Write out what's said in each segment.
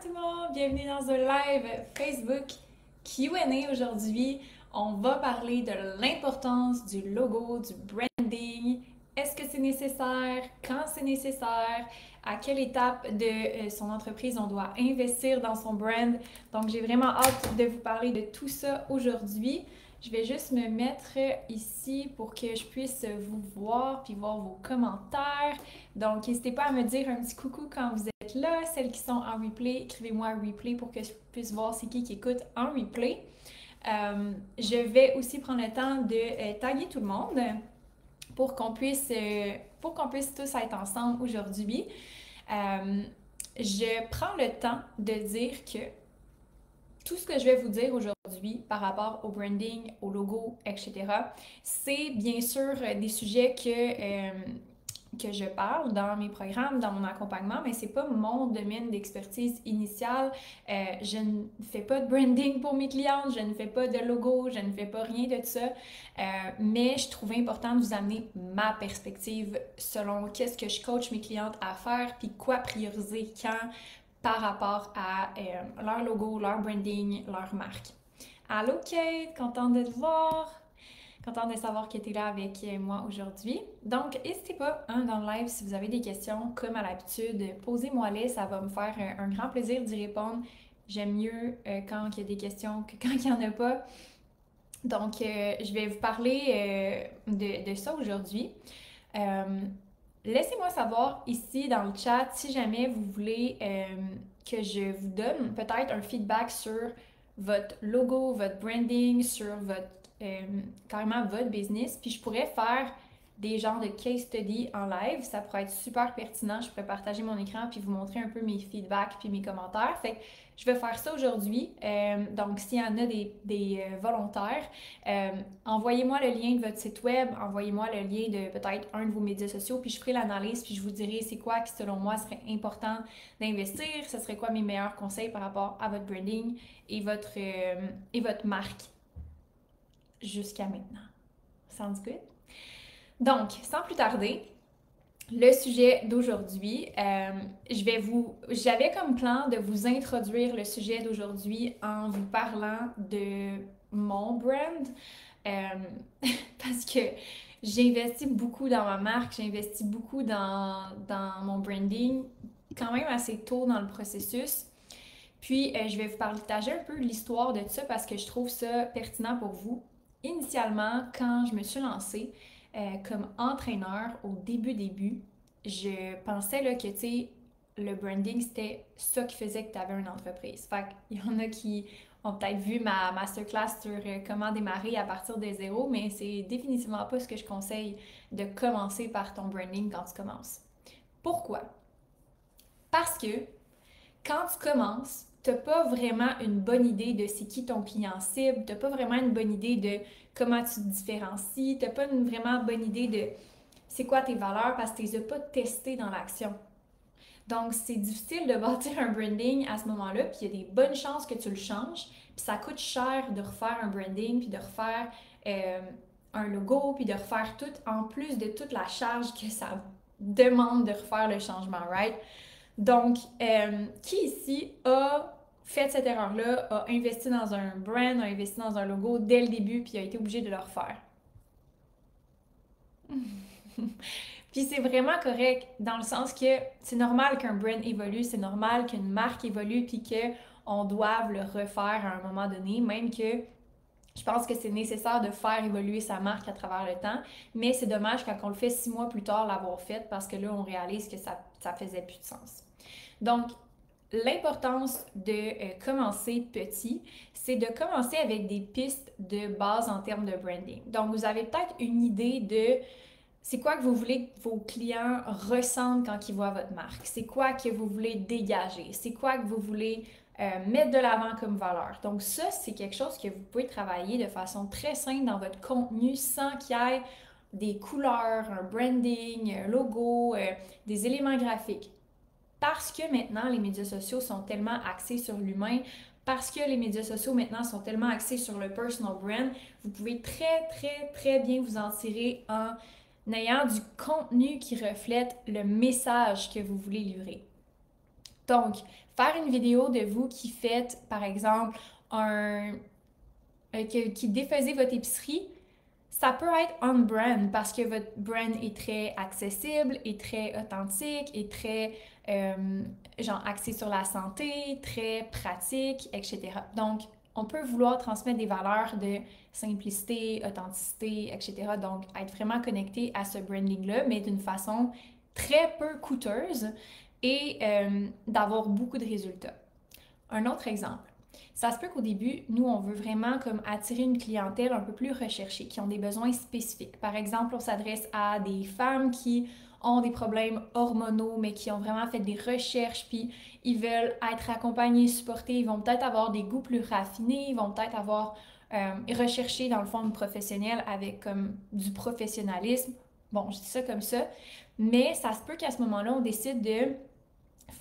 tout le monde, bienvenue dans un live Facebook Q&A aujourd'hui. On va parler de l'importance du logo, du branding. Est-ce que c'est nécessaire? Quand c'est nécessaire? À quelle étape de son entreprise on doit investir dans son brand? Donc j'ai vraiment hâte de vous parler de tout ça aujourd'hui. Je vais juste me mettre ici pour que je puisse vous voir puis voir vos commentaires. Donc, n'hésitez pas à me dire un petit coucou quand vous êtes là. Celles qui sont en replay, écrivez-moi replay pour que je puisse voir c'est qui écoute en replay. Je vais aussi prendre le temps de taguer tout le monde pour qu'on puisse tous être ensemble aujourd'hui. Je prends le temps de dire que tout ce que je vais vous dire aujourd'hui par rapport au branding, au logo, etc., c'est bien sûr des sujets que je parle dans mes programmes, dans mon accompagnement, mais c'est pas mon domaine d'expertise initiale. Je ne fais pas de branding pour mes clientes, je ne fais pas de logo, je ne fais pas rien de ça. Mais je trouvais important de vous amener ma perspective selon qu'est-ce que je coach mes clientes à faire, puis quoi prioriser quand par rapport à leur logo, leur branding, leur marque. Allô Kate, contente de te voir! Contente de savoir que tu es là avec moi aujourd'hui. Donc, n'hésitez pas dans le live si vous avez des questions, comme à l'habitude, posez-moi-les, ça va me faire un grand plaisir d'y répondre. J'aime mieux quand il y a des questions que quand il n'y en a pas. Donc, je vais vous parler de ça aujourd'hui. Laissez-moi savoir ici dans le chat si jamais vous voulez que je vous donne peut-être un feedback sur votre logo, votre branding, sur votre carrément votre business. Puis je pourrais faire des genres de case study en live. Ça pourrait être super pertinent. Je pourrais partager mon écran puis vous montrer un peu mes feedbacks puis mes commentaires. Fait que je vais faire ça aujourd'hui. Donc, s'il y en a des volontaires, envoyez-moi le lien de votre site web, envoyez-moi le lien de peut-être un de vos médias sociaux, puis je ferai l'analyse, puis je vous dirai c'est quoi qui, selon moi, serait important d'investir, ce serait quoi mes meilleurs conseils par rapport à votre branding et votre marque jusqu'à maintenant. Sounds good? Donc, sans plus tarder, le sujet d'aujourd'hui, j'avais comme plan de vous introduire le sujet d'aujourd'hui en vous parlant de mon brand, parce que j'ai investi beaucoup dans ma marque, j'ai investi beaucoup dans mon branding, quand même assez tôt dans le processus. Puis, je vais vous partager un peu l'histoire de tout ça parce que je trouve ça pertinent pour vous. Initialement, quand je me suis lancée comme entraîneur au début, je pensais là, que, tu sais, le branding, c'était ça qui faisait que tu avais une entreprise. Fait qu'il y en a qui ont peut-être vu ma masterclass sur comment démarrer à partir de zéro, mais c'est définitivement pas ce que je conseille de commencer par ton branding quand tu commences. Pourquoi? Parce que quand tu commences, t'as pas vraiment une bonne idée de c'est qui ton client cible, t'as pas vraiment une bonne idée de comment tu te différencies, t'as pas une vraiment bonne idée de c'est quoi tes valeurs parce que tu les as pas testées dans l'action. Donc, c'est difficile de bâtir un branding à ce moment-là, puis il y a des bonnes chances que tu le changes, puis ça coûte cher de refaire un branding, puis de refaire un logo, puis de refaire tout, en plus de toute la charge que ça demande de refaire le changement, right? Donc, qui ici a fait cette erreur-là, a investi dans un brand, a investi dans un logo dès le début, puis a été obligé de le refaire? Puis c'est vraiment correct dans le sens que c'est normal qu'un brand évolue, c'est normal qu'une marque évolue, puis qu'on doive le refaire à un moment donné, même que je pense que c'est nécessaire de faire évoluer sa marque à travers le temps, mais c'est dommage quand on le fait 6 mois plus tard l'avoir fait parce que là, on réalise que ça faisait plus de sens. Donc, l'importance de commencer petit, c'est de commencer avec des pistes de base en termes de branding. Donc, vous avez peut-être une idée de c'est quoi que vous voulez que vos clients ressentent quand ils voient votre marque? C'est quoi que vous voulez dégager? C'est quoi que vous voulez mettre de l'avant comme valeur? Donc ça, c'est quelque chose que vous pouvez travailler de façon très simple dans votre contenu sans qu'il y ait des couleurs, un branding, un logo, des éléments graphiques. Parce que maintenant, les médias sociaux sont tellement axés sur l'humain, parce que les médias sociaux maintenant sont tellement axés sur le personal brand, vous pouvez très bien vous en tirer en ayant du contenu qui reflète le message que vous voulez livrer. Donc, faire une vidéo de vous qui faites, par exemple, qui défaisait votre épicerie, ça peut être on-brand parce que votre brand est très accessible, est très authentique, est très genre axé sur la santé, très pratique, etc. Donc, on peut vouloir transmettre des valeurs de simplicité, authenticité, etc. Donc, être vraiment connecté à ce branding-là, mais d'une façon très peu coûteuse et d'avoir beaucoup de résultats. Un autre exemple. Ça se peut qu'au début, nous, on veut vraiment comme attirer une clientèle un peu plus recherchée, qui ont des besoins spécifiques. Par exemple, on s'adresse à des femmes qui ont des problèmes hormonaux, mais qui ont vraiment fait des recherches, puis ils veulent être accompagnés, supportés, ils vont peut-être avoir des goûts plus raffinés, ils vont peut-être avoir recherché dans le fond une professionnelle avec comme du professionnalisme. Bon, je dis ça comme ça, mais ça se peut qu'à ce moment-là, on décide de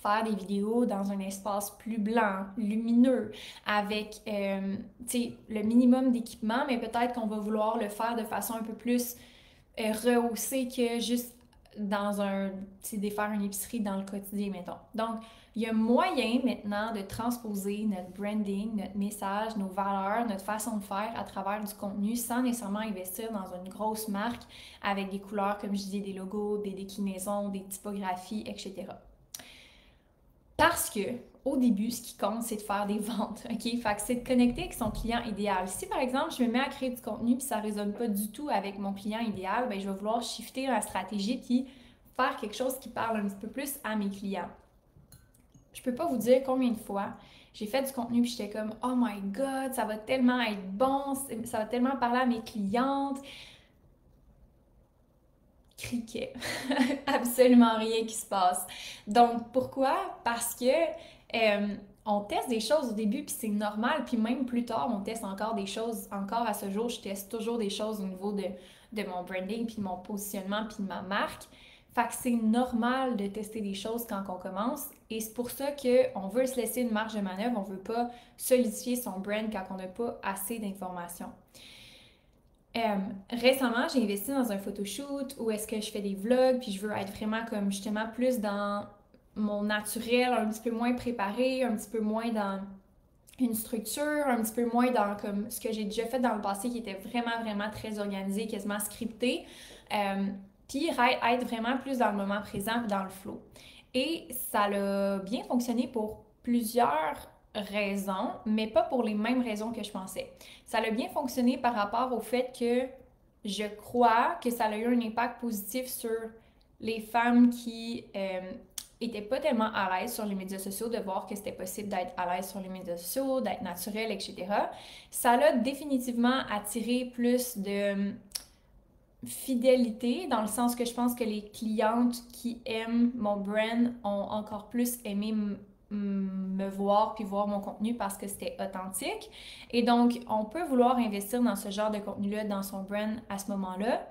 faire des vidéos dans un espace plus blanc, lumineux, avec le minimum d'équipement, mais peut-être qu'on va vouloir le faire de façon un peu plus rehaussée que juste dans défaire une épicerie dans le quotidien, mettons. Donc, il y a moyen maintenant de transposer notre branding, notre message, nos valeurs, notre façon de faire à travers du contenu sans nécessairement investir dans une grosse marque avec des couleurs, comme je disais, des logos, des déclinaisons, des typographies, etc. Parce que, au début, ce qui compte, c'est de faire des ventes, OK? Fait que c'est de connecter avec son client idéal. Si, par exemple, je me mets à créer du contenu puis ça ne résonne pas du tout avec mon client idéal, bien, je vais vouloir shifter la stratégie puis faire quelque chose qui parle un petit peu plus à mes clients. Je peux pas vous dire combien de fois j'ai fait du contenu puis j'étais comme « Oh my God, ça va tellement être bon, ça va tellement parler à mes clientes. » Criquet. Absolument rien qui se passe. Donc, pourquoi? Parce que on teste des choses au début, puis c'est normal, puis même plus tard, on teste encore des choses. Encore à ce jour, je teste toujours des choses au niveau de mon branding, puis de mon positionnement, puis de ma marque. Fait que c'est normal de tester des choses quand on commence, et c'est pour ça qu'on veut se laisser une marge de manœuvre, on veut pas solidifier son brand quand on n'a pas assez d'informations. Récemment, j'ai investi dans un photoshoot où est-ce que je fais des vlogs, puis je veux être vraiment comme justement plus dans mon naturel, un petit peu moins préparé, un petit peu moins dans une structure, un petit peu moins dans comme ce que j'ai déjà fait dans le passé qui était vraiment, vraiment très organisé, quasiment scripté. Puis être vraiment plus dans le moment présent, dans le flow. Et ça a bien fonctionné pour plusieurs raisons, mais pas pour les mêmes raisons que je pensais. Ça a bien fonctionné par rapport au fait que je crois que ça a eu un impact positif sur les femmes qui étaient pas tellement à l'aise sur les médias sociaux, de voir que c'était possible d'être à l'aise sur les médias sociaux, d'être naturel, etc. Ça l'a définitivement attiré plus de fidélité, dans le sens que je pense que les clientes qui aiment mon brand ont encore plus aimé me voir puis voir mon contenu parce que c'était authentique. Et donc, on peut vouloir investir dans ce genre de contenu-là, dans son brand à ce moment-là,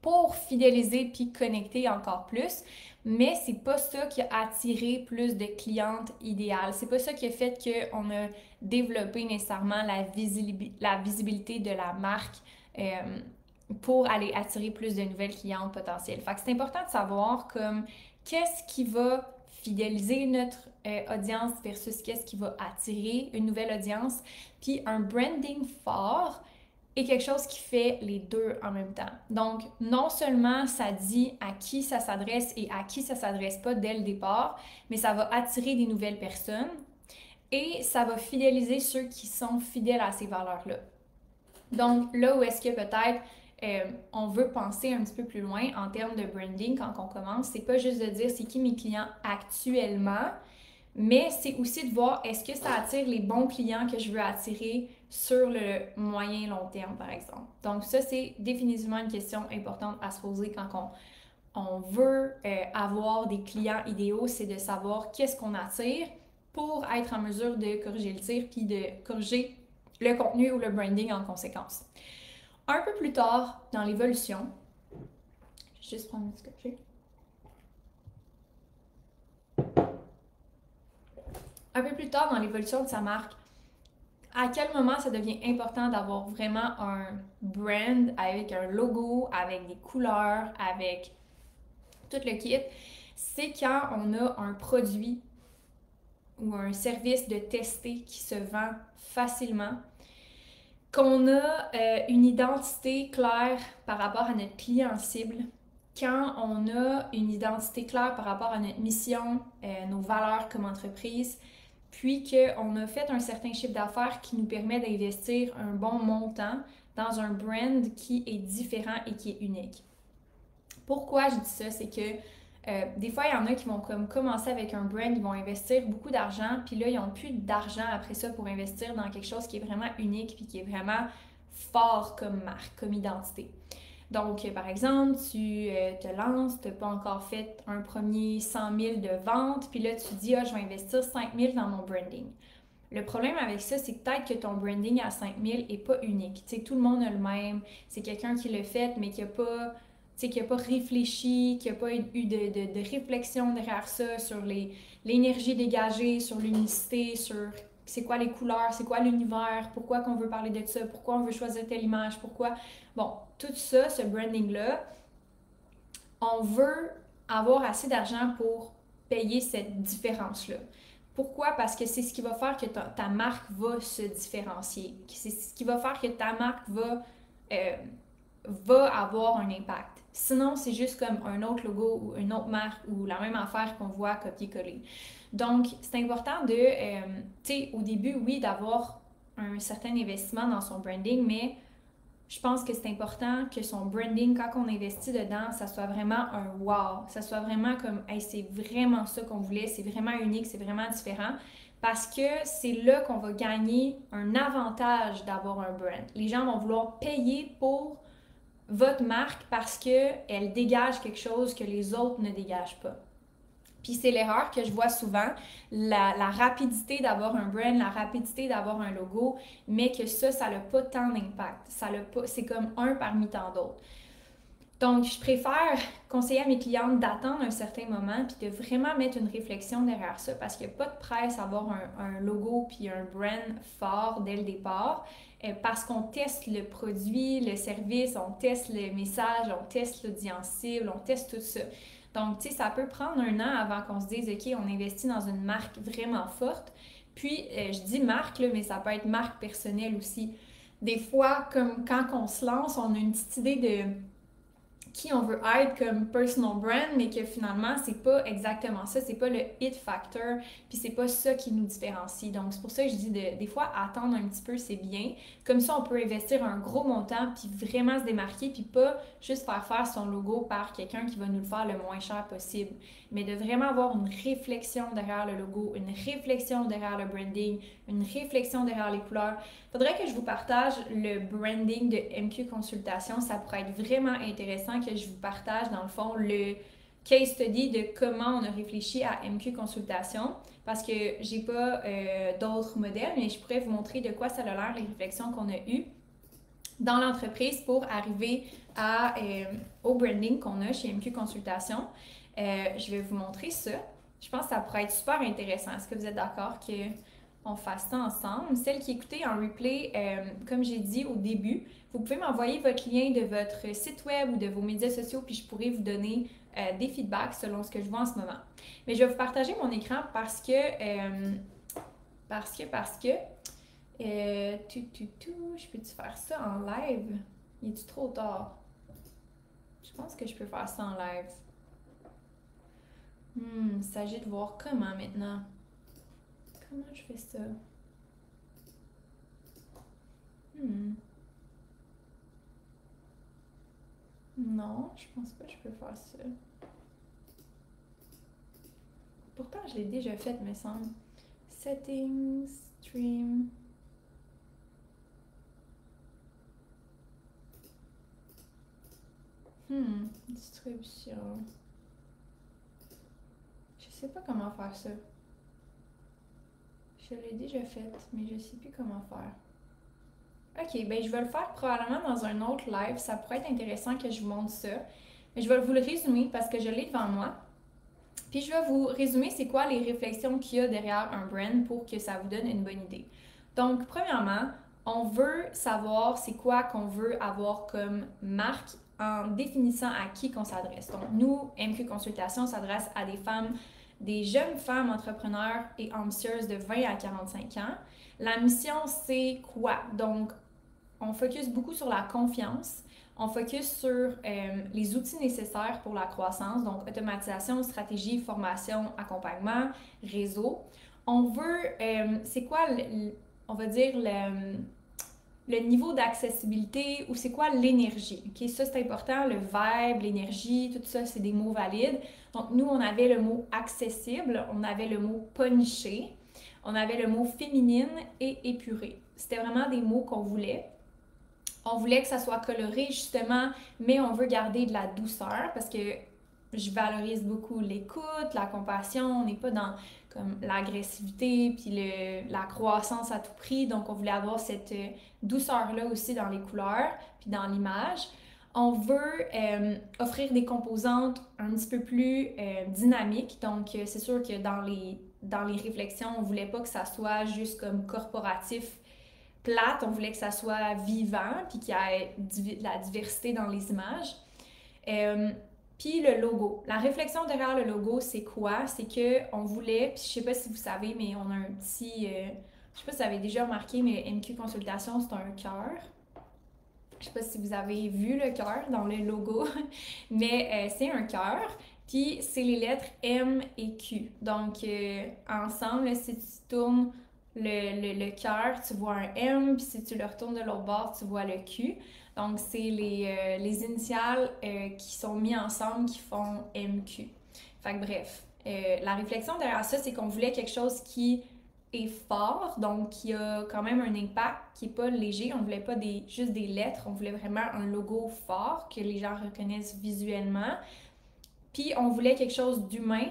pour fidéliser puis connecter encore plus. Mais c'est pas ça qui a attiré plus de clientes idéales. C'est pas ça qui a fait qu'on a développé nécessairement la visibilité de la marque pour aller attirer plus de nouvelles clientes potentielles. Fait que c'est important de savoir comme qu'est-ce qui va fidéliser notre audience versus qu'est-ce qui va attirer une nouvelle audience. Puis un branding fort est quelque chose qui fait les deux en même temps. Donc, non seulement ça dit à qui ça s'adresse et à qui ça s'adresse pas dès le départ, mais ça va attirer des nouvelles personnes et ça va fidéliser ceux qui sont fidèles à ces valeurs-là. Donc, là où est-ce que peut-être on veut penser un petit peu plus loin en termes de branding quand on commence, c'est pas juste de dire c'est qui mes clients actuellement, mais c'est aussi de voir est-ce que ça attire les bons clients que je veux attirer sur le moyen long terme, par exemple. Donc ça, c'est définitivement une question importante à se poser quand on veut avoir des clients idéaux, c'est de savoir qu'est-ce qu'on attire pour être en mesure de corriger le tir puis de corriger le contenu ou le branding en conséquence. Un peu plus tard dans l'évolution, je vais juste prendre un petit café. Un peu plus tard dans l'évolution de sa marque, à quel moment ça devient important d'avoir vraiment un brand avec un logo, avec des couleurs, avec tout le kit, c'est quand on a un produit ou un service de tester qui se vend facilement, qu'on a une identité claire par rapport à notre client cible, quand on a une identité claire par rapport à notre mission, nos valeurs comme entreprise, puis qu'on a fait un certain chiffre d'affaires qui nous permet d'investir un bon montant dans un brand qui est différent et qui est unique. Pourquoi je dis ça? C'est que des fois, il y en a qui vont comme commencer avec un brand, ils vont investir beaucoup d'argent, puis là, ils n'ont plus d'argent après ça pour investir dans quelque chose qui est vraiment unique, puis qui est vraiment fort comme marque, comme identité. Donc, par exemple, tu te lances, tu n'as pas encore fait un premier 100 000 de vente, puis là, tu dis, ah, je vais investir 5 000 dans mon branding. Le problème avec ça, c'est peut-être que ton branding à 5 000 n'est pas unique. Tu sais, tout le monde a le même. C'est quelqu'un qui l'a fait, mais qui n'a pas, réfléchi, qui n'a pas eu de réflexion derrière ça sur l'énergie dégagée, sur l'unicité, sur c'est quoi les couleurs, c'est quoi l'univers, pourquoi qu'on veut parler de ça, pourquoi on veut choisir telle image, pourquoi... Bon, tout ça, ce branding-là, on veut avoir assez d'argent pour payer cette différence-là. Pourquoi? Parce que c'est ce qui va faire que ta marque va se différencier. C'est ce qui va faire que ta marque va avoir un impact. Sinon, c'est juste comme un autre logo ou une autre marque ou la même affaire qu'on voit copier-coller. Donc, c'est important de, tu sais, au début, oui, d'avoir un certain investissement dans son branding, mais je pense que c'est important que son branding, quand on investit dedans, ça soit vraiment un wow. Ça soit vraiment comme, hey, c'est vraiment ça qu'on voulait, c'est vraiment unique, c'est vraiment différent. Parce que c'est là qu'on va gagner un avantage d'avoir un brand. Les gens vont vouloir payer pour votre marque parce qu'elle dégage quelque chose que les autres ne dégagent pas. Puis c'est l'erreur que je vois souvent, la rapidité d'avoir un brand, la rapidité d'avoir un logo, mais que ça n'a pas tant d'impact. C'est comme un parmi tant d'autres. Donc, je préfère conseiller à mes clientes d'attendre un certain moment puis de vraiment mettre une réflexion derrière ça parce qu'il n'y a pas de presse à avoir un logo puis un brand fort dès le départ parce qu'on teste le produit, le service, on teste le message, on teste l'audience cible, on teste tout ça. Donc, tu sais, ça peut prendre un an avant qu'on se dise, OK, on investit dans une marque vraiment forte. Puis, je dis marque, là, mais ça peut être marque personnelle aussi. Des fois, comme quand on se lance, on a une petite idée de qui on veut être comme personal brand, mais que finalement, c'est pas exactement ça, c'est pas le hit factor, puis c'est pas ça qui nous différencie. Donc, c'est pour ça que je dis des fois, attendre un petit peu, c'est bien. Comme ça, on peut investir un gros montant, puis vraiment se démarquer, puis pas juste faire son logo par quelqu'un qui va nous le faire le moins cher possible, mais de vraiment avoir une réflexion derrière le logo, une réflexion derrière le branding, une réflexion derrière les couleurs. Faudrait que je vous partage le branding de MQ Consultation. Ça pourrait être vraiment intéressant que je vous partage, dans le fond, le case study de comment on a réfléchi à MQ Consultation. Parce que j'ai pas d'autres modèles, mais je pourrais vous montrer de quoi ça a l'air, les réflexions qu'on a eues dans l'entreprise pour arriver au branding qu'on a chez MQ Consultation. Je vais vous montrer ça. Je pense que ça pourrait être super intéressant. Est-ce que vous êtes d'accord qu'on fasse ça ensemble? Celles qui écoutez en replay, comme j'ai dit au début, vous pouvez m'envoyer votre lien de votre site web ou de vos médias sociaux, puis je pourrai vous donner des feedbacks selon ce que je vois en ce moment. Mais je vais vous partager mon écran parce que je peux-tu faire ça en live? Il est-tu trop tard? Je pense que je peux faire ça en live. Il s'agit de voir comment maintenant. Comment je fais ça? Non, je pense pas que je peux faire ça. Pourtant, je l'ai déjà fait, me semble. Settings, stream. Distribution. Je sais pas comment faire ça. Je l'ai déjà fait, mais je sais plus comment faire. Ok, ben je vais le faire probablement dans un autre live. Ça pourrait être intéressant que je vous montre ça. Mais je vais vous le résumer parce que je l'ai devant moi. Puis je vais vous résumer c'est quoi les réflexions qu'il y a derrière un brand pour que ça vous donne une bonne idée. Donc, premièrement, on veut savoir c'est quoi qu'on veut avoir comme marque en définissant à qui qu'on s'adresse. Donc, nous, MQ Consultation s'adresse à des femmes des jeunes femmes entrepreneurs et ambitieuses de 20 à 45 ans. La mission, c'est quoi? Donc, on focus beaucoup sur la confiance. On focus sur les outils nécessaires pour la croissance, donc automatisation, stratégie, formation, accompagnement, réseau. On veut, c'est quoi, on va dire, le niveau d'accessibilité ou c'est quoi l'énergie. Okay? Ça, c'est important, le vibe, l'énergie, tout ça, c'est des mots valides. Donc, nous, on avait le mot accessible, on avait le mot pas niché, on avait le mot féminine et épurée. C'était vraiment des mots qu'on voulait. On voulait que ça soit coloré, justement, mais on veut garder de la douceur parce que je valorise beaucoup l'écoute, la compassion. On n'est pas dans comme l'agressivité puis la croissance à tout prix. Donc, on voulait avoir cette douceur-là aussi dans les couleurs puis dans l'image. On veut offrir des composantes un petit peu plus dynamiques. Donc, c'est sûr que dans les réflexions, on voulait pas que ça soit juste comme corporatif, plate. On voulait que ça soit vivant puis qu'il y ait de la diversité dans les images. Puis le logo. La réflexion derrière le logo, c'est quoi? C'est qu'on voulait, puis je sais pas si vous savez, mais on a un petit... je sais pas si vous avez déjà remarqué, mais MQ Consultation, c'est un cœur. Je sais pas si vous avez vu le cœur dans le logo, mais c'est un cœur. Puis c'est les lettres M et Q. Donc ensemble, là, si tu tournes le cœur, tu vois un M, puis si tu le retournes de l'autre bord, tu vois le Q. Donc, c'est les initiales qui sont mis ensemble qui font MQ. Fait que bref, la réflexion derrière ça, c'est qu'on voulait quelque chose qui est fort, donc qui a quand même un impact, qui n'est pas léger. On voulait pas juste des lettres, on voulait vraiment un logo fort que les gens reconnaissent visuellement. Puis, on voulait quelque chose d'humain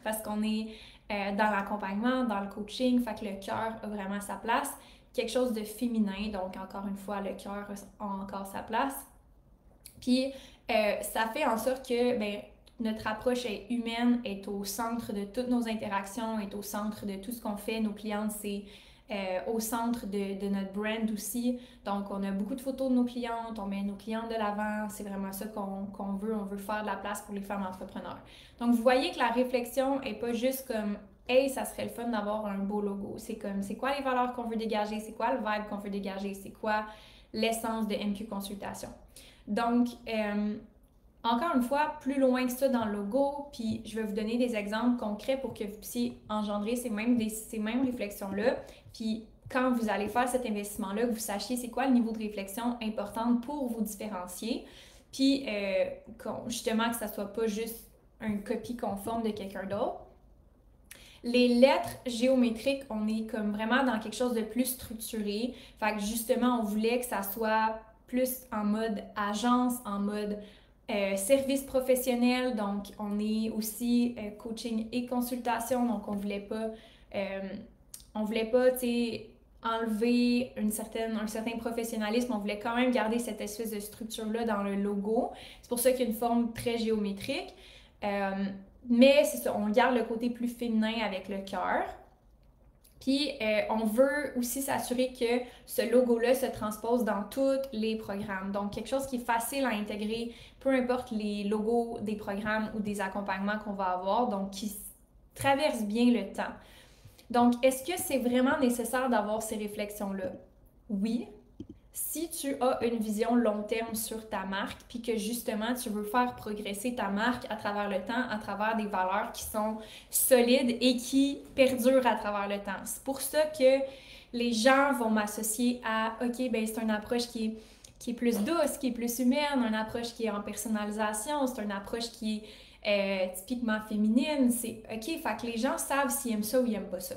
parce qu'on est dans l'accompagnement, dans le coaching, fait que le cœur a vraiment sa place. Quelque chose de féminin, donc encore une fois, le cœur a encore sa place. Puis, ça fait en sorte que notre approche est humaine, est au centre de toutes nos interactions, est au centre de tout ce qu'on fait. Nos clientes, c'est au centre de notre brand aussi. Donc, on a beaucoup de photos de nos clientes, on met nos clientes de l'avant. C'est vraiment ça qu'on veut. On veut faire de la place pour les femmes entrepreneurs. Donc, vous voyez que la réflexion n'est pas juste comme « Hey, ça serait le fun d'avoir un beau logo ». C'est comme « C'est quoi les valeurs qu'on veut dégager? C'est quoi le vibe qu'on veut dégager? C'est quoi l'essence de MQ Consultation? » Donc, encore une fois, plus loin que ça dans le logo, puis je vais vous donner des exemples concrets pour que vous puissiez engendrer ces mêmes réflexions-là. Puis quand vous allez faire cet investissement-là, que vous sachiez c'est quoi le niveau de réflexion important pour vous différencier. Puis justement que ça soit pas juste un copie conforme de quelqu'un d'autre. Les lettres géométriques, on est comme vraiment dans quelque chose de plus structuré. Fait que justement, on voulait que ça soit plus en mode agence, en mode service professionnel, donc on est aussi coaching et consultation, donc on voulait pas, tu sais, enlever un certain professionnalisme, on voulait quand même garder cette espèce de structure-là dans le logo. C'est pour ça qu'il y a une forme très géométrique, mais c'est ça, on garde le côté plus féminin avec le cœur. Puis, on veut aussi s'assurer que ce logo-là se transpose dans tous les programmes. Donc, quelque chose qui est facile à intégrer, peu importe les logos des programmes ou des accompagnements qu'on va avoir, donc qui traversent bien le temps. Donc, est-ce que c'est vraiment nécessaire d'avoir ces réflexions-là? Oui. Si tu as une vision long terme sur ta marque, puis que justement tu veux faire progresser ta marque à travers le temps, à travers des valeurs qui sont solides et qui perdurent à travers le temps. C'est pour ça que les gens vont m'associer à « OK, ben c'est une approche qui est plus douce, qui est plus humaine, une approche qui est en personnalisation, c'est une approche qui est typiquement féminine. » C'est OK, fait que les gens savent s'ils aiment ça ou ils n'aiment pas ça.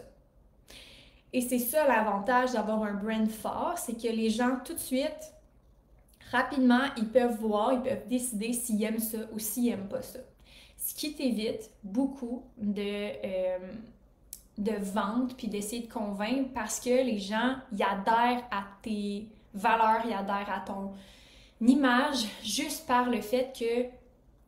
Et c'est ça l'avantage d'avoir un brand fort, c'est que les gens tout de suite, rapidement, ils peuvent voir, ils peuvent décider s'ils aiment ça ou s'ils n'aiment pas ça. Ce qui t'évite beaucoup de vente puis d'essayer de convaincre parce que les gens, ils adhèrent à tes valeurs, ils adhèrent à ton image juste par le fait que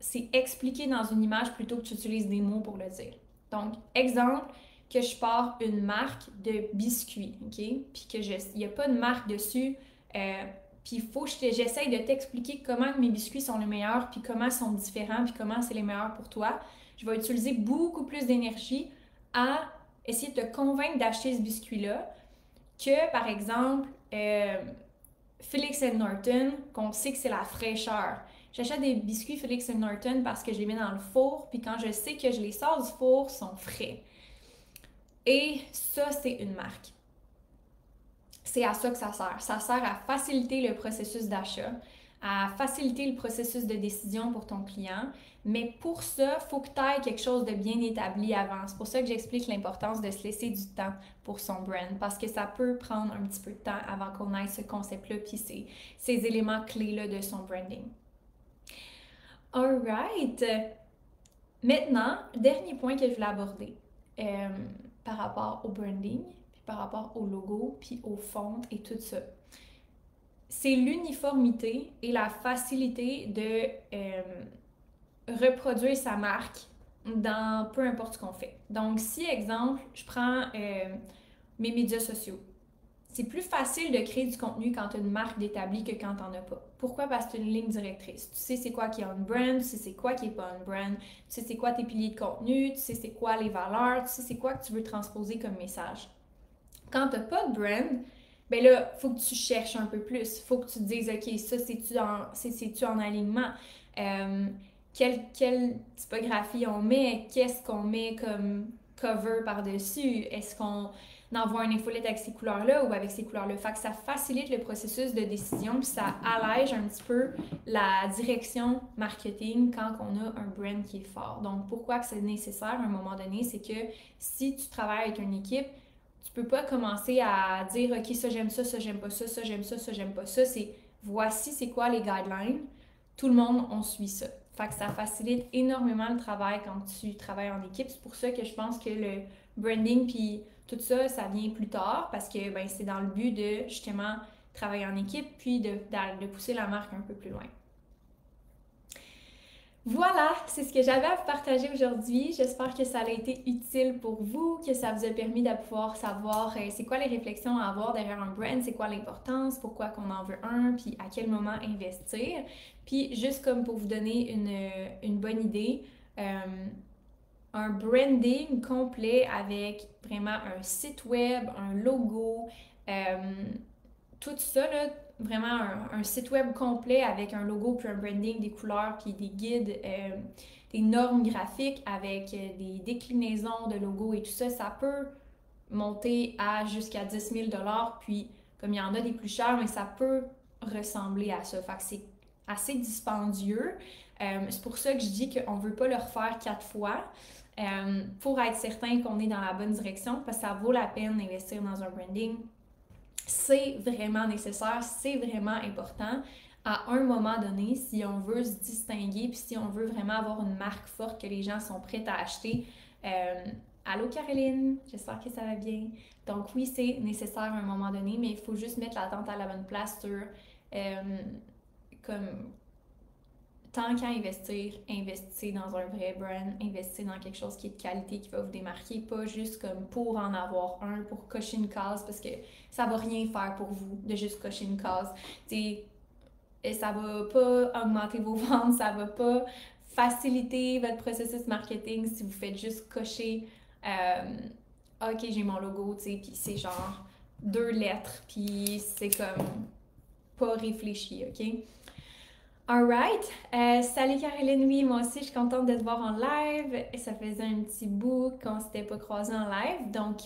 c'est expliqué dans une image plutôt que tu utilises des mots pour le dire. Donc, exemple, que je pars une marque de biscuits, OK? Puis qu'il n'y a pas de marque dessus, puis il faut que j'essaye de t'expliquer comment mes biscuits sont les meilleurs, puis comment ils sont différents, puis comment c'est les meilleurs pour toi. je vais utiliser beaucoup plus d'énergie à essayer de te convaincre d'acheter ce biscuit-là que, par exemple, Felix Norton, qu'on sait que c'est la fraîcheur. J'achète des biscuits Felix Norton parce que je les mets dans le four, puis quand je sais que je les sors du four, ils sont frais. Et ça, c'est une marque. C'est à ça que ça sert. Ça sert à faciliter le processus d'achat, à faciliter le processus de décision pour ton client. Mais pour ça, il faut que tu aies quelque chose de bien établi avant. C'est pour ça que j'explique l'importance de se laisser du temps pour son brand, parce que ça peut prendre un petit peu de temps avant qu'on ait ce concept-là puis ces éléments clés-là de son branding. Alright! Maintenant, dernier point que je voulais aborder par rapport au branding, puis par rapport au logo, puis aux fontes et tout ça. C'est l'uniformité et la facilité de reproduire sa marque dans peu importe ce qu'on fait. Donc, si, exemple, je prends mes médias sociaux, c'est plus facile de créer du contenu quand tu as une marque d'établi que quand tu n'en as pas. Pourquoi? Parce que tu as une ligne directrice. Tu sais c'est quoi qui est on brand, tu sais c'est quoi qui est pas on brand, tu sais c'est quoi tes piliers de contenu, tu sais c'est quoi les valeurs, tu sais c'est quoi que tu veux transposer comme message. Quand tu n'as pas de brand, ben là, il faut que tu cherches un peu plus. Il faut que tu te dises, OK, ça, c'est-tu en alignement? Quelle typographie on met? Qu'est-ce qu'on met comme cover par-dessus? Est-ce qu'on envoie une infolette avec ces couleurs-là ou avec ces couleurs-là? Fait que ça facilite le processus de décision puis ça allège un petit peu la direction marketing quand on a un brand qui est fort. Donc, pourquoi que c'est nécessaire à un moment donné? C'est que si tu travailles avec une équipe, tu peux pas commencer à dire OK, ça j'aime ça j'aime pas ça j'aime ça j'aime pas ça. C'est voici c'est quoi les guidelines. Tout le monde, on suit ça. Fait que ça facilite énormément le travail quand tu travailles en équipe. C'est pour ça que je pense que le branding puis tout ça, ça vient plus tard parce que ben, c'est dans le but de justement travailler en équipe puis de pousser la marque un peu plus loin. Voilà, c'est ce que j'avais à vous partager aujourd'hui. J'espère que ça a été utile pour vous, que ça vous a permis de pouvoir savoir c'est quoi les réflexions à avoir derrière un brand, c'est quoi l'importance, pourquoi qu'on en veut un, puis à quel moment investir. Puis juste comme pour vous donner une bonne idée, un branding complet avec vraiment un site web, un logo, tout ça, là, vraiment un site web complet avec un logo, puis un branding, des couleurs, puis des guides, des normes graphiques avec des déclinaisons de logos et tout ça, ça peut monter à jusqu'à 10 000 $. Puis, comme il y en a des plus chers, mais ça peut ressembler à ça. Fait que c'est assez dispendieux. C'est pour ça que je dis qu'on ne veut pas le refaire 4 fois. Pour être certain qu'on est dans la bonne direction, parce que ça vaut la peine d'investir dans un branding. C'est vraiment nécessaire, c'est vraiment important à un moment donné si on veut se distinguer puis si on veut vraiment avoir une marque forte que les gens sont prêts à acheter. Allô Caroline, j'espère que ça va bien. Donc oui, c'est nécessaire à un moment donné, mais il faut juste mettre l'attente à la bonne place sur comme tant qu'à investir, investissez dans un vrai brand, investissez dans quelque chose qui est de qualité, qui va vous démarquer, pas juste comme pour en avoir un, pour cocher une case, parce que ça va rien faire pour vous de juste cocher une case. T'sais, ça va pas augmenter vos ventes, ça va pas faciliter votre processus marketing si vous faites juste cocher OK, j'ai mon logo, tu sais, puis c'est genre 2 lettres, puis c'est comme pas réfléchi, OK? Alright, salut Caroline, oui, moi aussi je suis contente de te voir en live. Ça faisait un petit bout qu'on s'était pas croisés en live, donc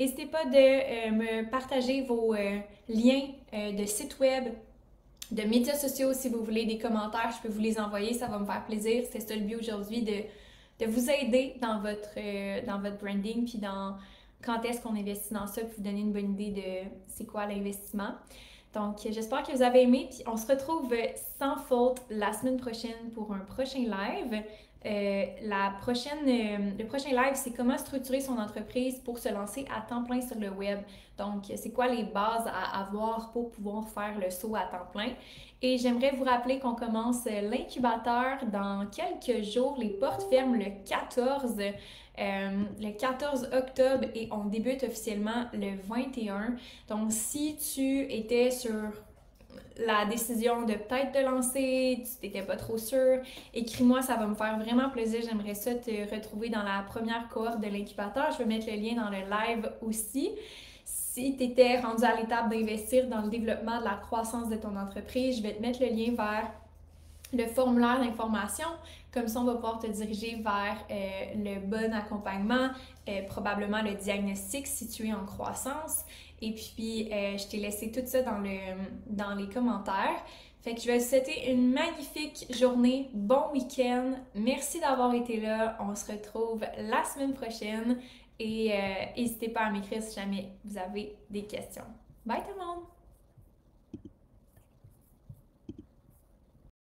n'hésitez pas de me partager vos liens de site web, de médias sociaux si vous voulez des commentaires, je peux vous les envoyer, ça va me faire plaisir. C'est ça le but aujourd'hui de vous aider dans votre branding puis dans quand est-ce qu'on investit dans ça, puis vous donner une bonne idée de c'est quoi l'investissement. Donc, j'espère que vous avez aimé, puis on se retrouve sans faute la semaine prochaine pour un prochain live. Le prochain live, c'est comment structurer son entreprise pour se lancer à temps plein sur le web. Donc, c'est quoi les bases à avoir pour pouvoir faire le saut à temps plein. Et j'aimerais vous rappeler qu'on commence l'incubateur dans quelques jours. Les portes ferment le 14 octobre et on débute officiellement le 21. Donc, si tu étais sur la décision de peut-être te lancer, tu t'étais pas trop sûr, écris-moi, ça va me faire vraiment plaisir. J'aimerais ça te retrouver dans la première cohorte de l'incubateur. Je vais mettre le lien dans le live aussi. Si tu étais rendu à l'étape d'investir dans le développement de la croissance de ton entreprise, je vais te mettre le lien vers le formulaire d'information. Comme ça, on va pouvoir te diriger vers le bon accompagnement, probablement le diagnostic si tu es en croissance. Et puis, je t'ai laissé tout ça dans les commentaires. Fait que je vais te souhaiter une magnifique journée, bon week-end. Merci d'avoir été là. On se retrouve la semaine prochaine et n'hésitez pas à m'écrire si jamais vous avez des questions. Bye tout le monde!